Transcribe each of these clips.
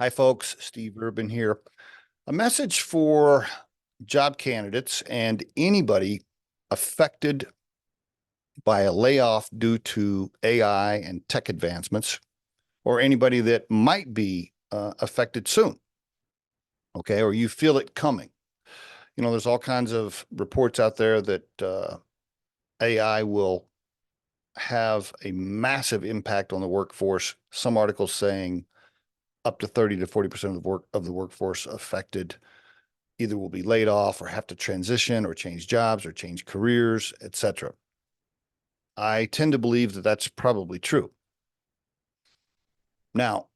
Hi, folks. Steve Urban here. A message for job candidates and anybody affected by a layoff due to AI and tech advancements, or anybody that might be affected soon. Okay, or you feel it coming. You know, there's all kinds of reports out there that AI will have a massive impact on the workforce. Some articles saying up to 30 to 40% of the workforce affected either will be laid off or have to transition or change jobs or change careers, etc. I tend to believe that that's probably true. Now,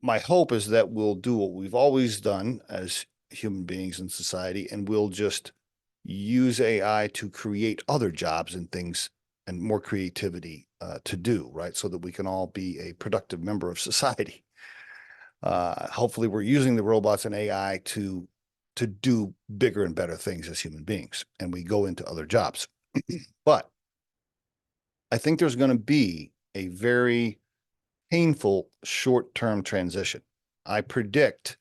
my hope is that we'll do what we've always done as human beings in society, and we'll just use AI to create other jobs and things and more creativity to do, right? So that we can all be a productive member of society. Hopefully we're using the robots and AI to do bigger and better things as human beings, and we go into other jobs. But I think there's going to be a very painful short-term transition. I predict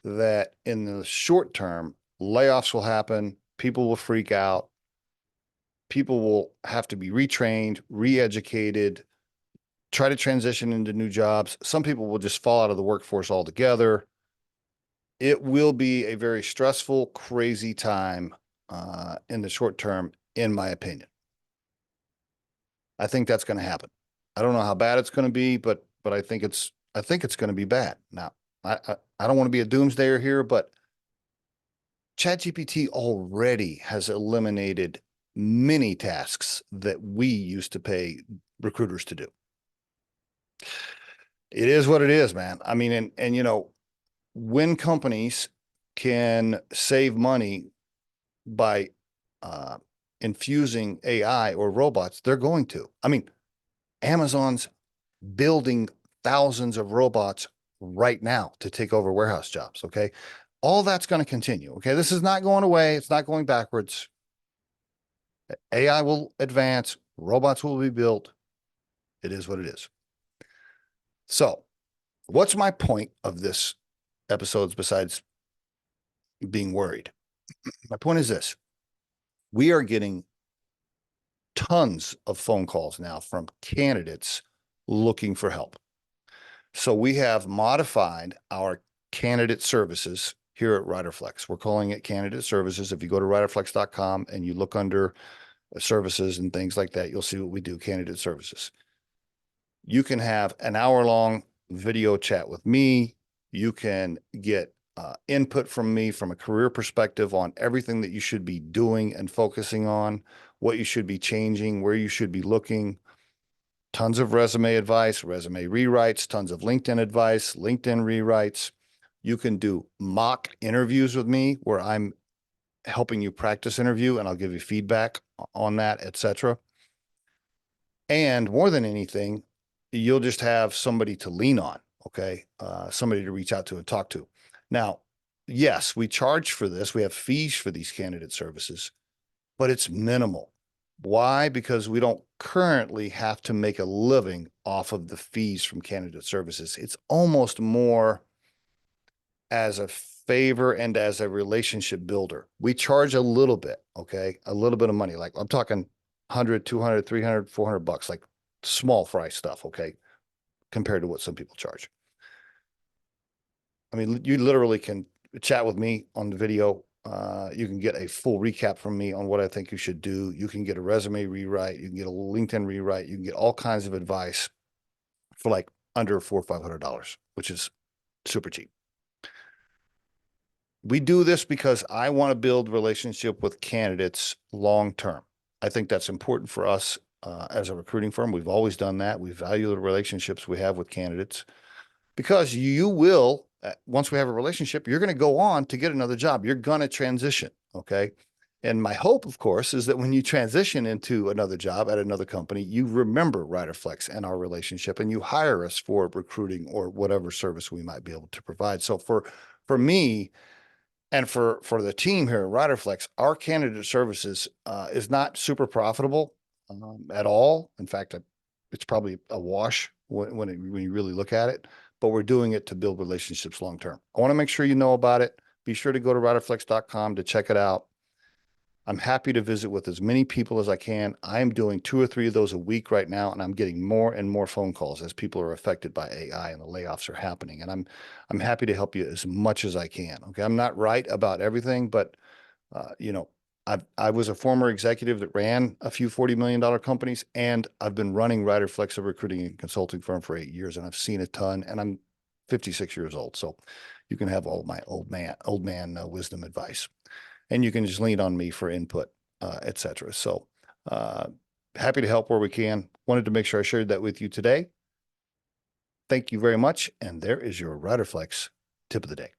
that in the short term, layoffs will happen, people will freak out, people will have to be retrained, re-educated, try to transition into new jobs. Some people will just fall out of the workforce altogether. It will be a very stressful, crazy time in the short term, in my opinion. I think that's going to happen. I don't know how bad it's going to be, but I think it's going to be bad. Now, I don't want to be a doomsdayer here, but ChatGPT already has eliminated many tasks that we used to pay recruiters to do. It is what it is, man. I mean, and you know, when companies can save money by infusing AI or robots, they're going to. I mean, Amazon's building thousands of robots right now to take over warehouse jobs. Okay. All that's going to continue. Okay. This is not going away. It's not going backwards. AI will advance. Robots will be built. It is what it is. So what's my point of this episodes besides being worried? My point is this: we are getting tons of phone calls now from candidates looking for help. So we have modified our candidate services here at Riderflex. We're calling it candidate services. If you go to riderflex.com and you look under services and things like that, you'll see what we do, candidate services. You can have an hour-long video chat with me. You can get input from me from a career perspective on everything that you should be doing and focusing on, what you should be changing, where you should be looking. Tons of resume advice, resume rewrites, tons of LinkedIn advice, LinkedIn rewrites. You can do mock interviews with me where I'm helping you practice interview and I'll give you feedback on that, etc. And more than anything, you'll just have somebody to lean on, okay? Somebody to reach out to and talk to. Now, yes, we charge for this. We have fees for these candidate services, but it's minimal. Why? Because we don't currently have to make a living off of the fees from candidate services. It's almost more as a favor and as a relationship builder. We charge a little bit, okay? A little bit of money. Like I'm talking 100, 200, 300, 400 bucks, like small fry stuff, okay? Compared to what some people charge. I mean, you literally can chat with me on the video. You can get a full recap from me on what I think you should do. You can get a resume rewrite. You can get a LinkedIn rewrite. You can get all kinds of advice for like under $400 or $500, which is super cheap. We do this because I want to build relationship with candidates long term. I think that's important for us as a recruiting firm. We've always done that. We value the relationships we have with candidates because you will, once we have a relationship, you're going to go on to get another job. You're going to transition, okay? And my hope, of course, is that when you transition into another job at another company, you remember Riderflex and our relationship, and you hire us for recruiting or whatever service we might be able to provide. So for me and for the team here at Riderflex, our candidate services is not super profitable at all. In fact, it's probably a wash when you really look at it. but we're doing it to build relationships long-term. I want to make sure you know about it. Be sure to go to riderflex.com to check it out. I'm happy to visit with as many people as I can. I'm doing 2 or 3 of those a week right now, and I'm getting more and more phone calls as people are affected by AI and the layoffs are happening. And I'm happy to help you as much as I can. Okay, I'm not right about everything, but I was a former executive that ran a few $40 million companies, and I've been running Riderflex, a recruiting and consulting firm, for 8 years, and I've seen a ton. And I'm 56 years old, so you can have all my old man wisdom advice. And you can just lean on me for input, etc. So happy to help where we can. Wanted to make sure I shared that with you today. Thank you very much. And there is your Riderflex tip of the day.